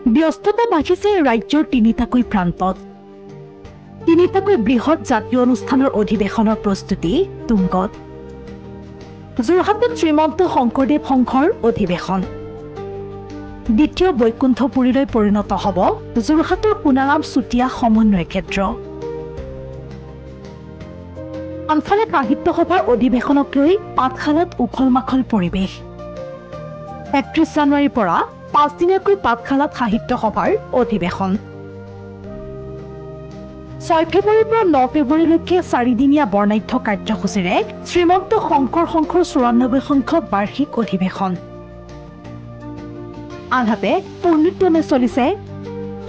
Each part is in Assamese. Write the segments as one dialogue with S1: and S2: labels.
S1: ব্যস্ততা বাঢ়িছে ৰাজ্যৰ তিনিটাকৈ প্ৰান্তত। তিনিটাকৈ বৃহৎ জাতীয় অনুষ্ঠানৰ অধিৱেশনৰ প্ৰস্তুতি তুংগত। যোৰহাটত শ্ৰীমন্ত শংকৰদেৱ সংঘৰ অধিৱেশন। দ্বিতীয় বৈকুণ্ঠপুৰীলৈ পৰিণত হ'ব যোৰহাটৰ সোণাৰাম চুতীয়া সমন্বয় ক্ষেত্ৰ। আনফালে সাহিত্য সভাৰ অধিৱেশনক লৈ পাঠশালাত উখল মাখল পৰিৱেশ। ৩১ জানুৱাৰীৰ পৰা ৫ দিনীয়াকৈ পাঠশালাত সাহিত্য সভাৰ অধিৱেশন। ৬ ফেব্ৰুৱাৰীৰ পৰা ৯ ফেব্ৰুৱাৰীলৈকে ৪দিনীয়া বৰ্ণাঢ্য কাৰ্যসূচীৰে শ্ৰীমন্ত শংকৰ সংঘৰ ৯৪ সংখ্যক বাৰ্ষিক অধিৱেশন। আনহাতে পূৰ্ণোদ্যমে চলিছে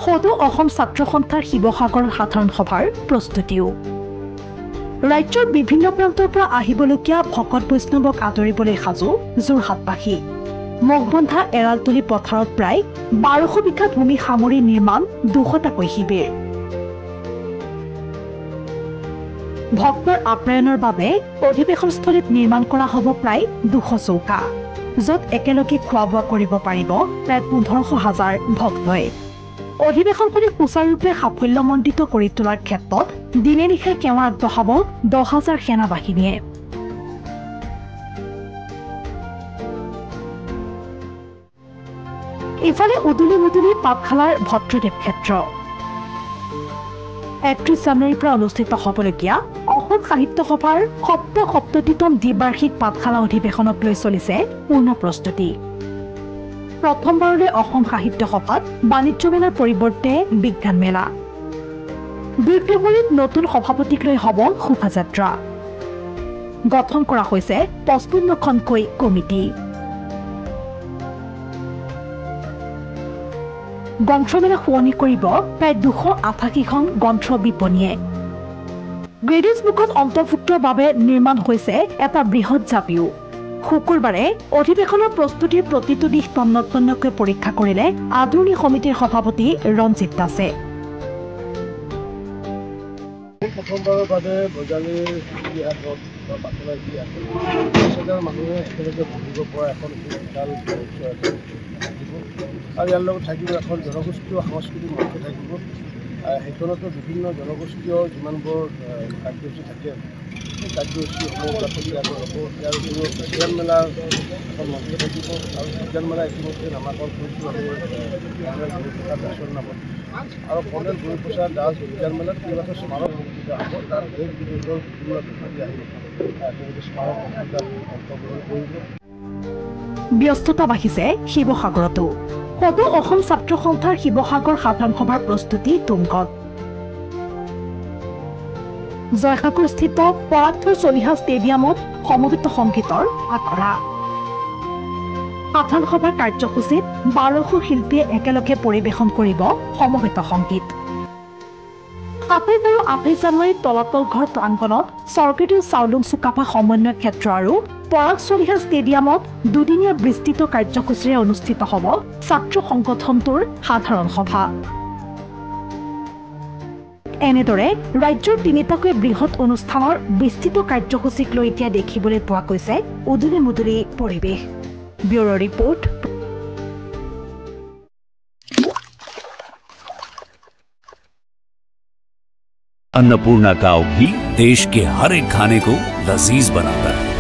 S1: সদৌ অসম ছাত্ৰ সন্থাৰ শিৱসাগৰ সাধাৰণ সভাৰ প্ৰস্তুতিও। ৰাজ্যৰ বিভিন্ন প্ৰান্তৰ পৰা আহিবলগীয়া ভকত বৈষ্ণৱক আদৰিবলৈ সাজু যোৰহাটবাসী। মগবন্ধা এৰালতলী পথাৰত প্ৰায় ১২০০ বিঘা ভূমি সামৰি নিৰ্মাণ ২০০টাকৈ শিবিৰ। ভক্তৰ আপ্যায়নৰ বাবে অধিৱেশনস্থলীত নিৰ্মাণ কৰা হ'ব প্ৰায় ২০০ চৌকা, য'ত একেলগে খোৱা বোৱা কৰিব পাৰিব প্ৰায় ১৫০০০ ভক্তই। অধিৱেশনখনি সুচাৰুৰূপে সাফল্যমণ্ডিত কৰি তোলাৰ ক্ষেত্ৰত দিনে নিশাই সেৱা আগবঢ়াব ১০,০০০ সেনা বাহিনীয়ে। ইফালে উদুলি মুদুলি পাঠশালাৰ ভট্টদেৱ ক্ষেত্ৰ। ৩১ জানুৱাৰীৰ পৰা অনুষ্ঠিত হ'বলগীয়া অসম সাহিত্য সভাৰ সপ্ততিতম দ্বিবাৰ্ষিক পাঠশালা অধিৱেশনক লৈ চলিছে পূৰ্ণ প্ৰস্তুতি। প্ৰথমবাৰলৈ অসম সাহিত্য সভাত বাণিজ্য মেলাৰ পৰিৱৰ্তে বিজ্ঞান মেলা। ২ ফেব্ৰুৱাৰীত নতুন সভাপতিক লৈ হ'ব শোভাযাত্ৰা। গঠন কৰা হৈছে ৫৫খনকৈ কমিটি। গ্ৰন্থমেলা শুৱনি কৰিব প্ৰায় ২৮৮খন গ্ৰন্থ বিপণীয়ে। গিনিজ বুকত অন্তৰ্ভুক্তৰ বাবে নিৰ্মাণ হৈছে এটা বৃহৎ জাপিও। শুকুৰবাৰে অধিৱেশনৰ প্ৰস্তুতিৰ প্ৰতিটো দিশ তন্নতন্নকৈ পৰীক্ষা কৰিলে আদৰণি সমিতিৰ সভাপতি ৰঞ্জিত দাসে।
S2: প্ৰথমবাৰৰ বাবে বজালীৰ ইতিহাসত বা পাঠশালাৰ ইতিহাসত ২০,০০০ মানুহে একেলগে বহিব পৰা এখন বিশাল মঞ্চ থাকিব আৰু ইয়াৰ লগত থাকিব এখন জনগোষ্ঠীয় সাংস্কৃতিক মঞ্চ থাকিব। সেইখনতো বিভিন্ন জনগোষ্ঠীয় যিমানবোৰ কাৰ্যসূচী থাকে সেই কাৰ্যসূচীসমূহ তাতে ইয়াৰ হ'ব। ইয়াৰ উপৰিও বিজ্ঞান মেলাৰ এখন মঞ্চ থাকিব আৰু বিজ্ঞান মেলা ইতিমধ্যে নামাকৰণ কৰিছোঁ আমি কৰ্ণেল গুৰুপ্ৰসাদ দাসৰ নামত। আৰু কৰ্ণেল গুৰুপ্ৰসাদ দাস বিজ্ঞান মেলাত কেইবাটাও স্মাৰক বক্তৃতা হ'ব। তাত দেশ বিদেশৰ বিভিন্ন ব্যক্তি আহি তেওঁলোকে স্মাৰক বক্তৃতাত অংশগ্ৰহণ কৰিব।
S1: ব্যস্ততা বাঢ়িছে শিৱসাগৰতো। সদৌ অসম ছাত্ৰ সন্থাৰ শিৱসাগৰ সাধাৰণ সভাৰ প্ৰস্তুতি তুংগত। জয়সাগৰস্থিত পৰাগপুৰ চলিহা ষ্টেডিয়ামত সমবেত সংগীতৰ আখৰা। সাধাৰণ সভাৰ কাৰ্যসূচীত ১২০০ শিল্পীয়ে একেলগে পৰিৱেশন কৰিব সমবেত সংগীত। ২৭ আৰু ২৮ জানুৱাৰীত তলাতল ঘৰ প্ৰাংগণত স্বৰ্গদেউ চাওলুং চুকাফা সমন্বয় ক্ষেত্ৰ আৰু পৰাগ চলিহা ষ্টেডিয়ামত দুদিনীয়া বিস্তৃত কাৰ্যসূচীৰে অনুষ্ঠিত হ'ব ছাত্ৰ সংগঠনটোৰ সাধাৰণ সভা। এনেদৰে ৰাজ্যৰ তিনিটাকৈ বৃহৎ অনুষ্ঠানৰ বিস্তৃত কাৰ্যসূচীক লৈ এতিয়া দেখিবলৈ পোৱা গৈছে উদুলি মুদুলি পৰিৱেশ। Bureau report.
S3: अन्नपूर्णा काव घी देश के हर एक खाने को लजीज बनाता है।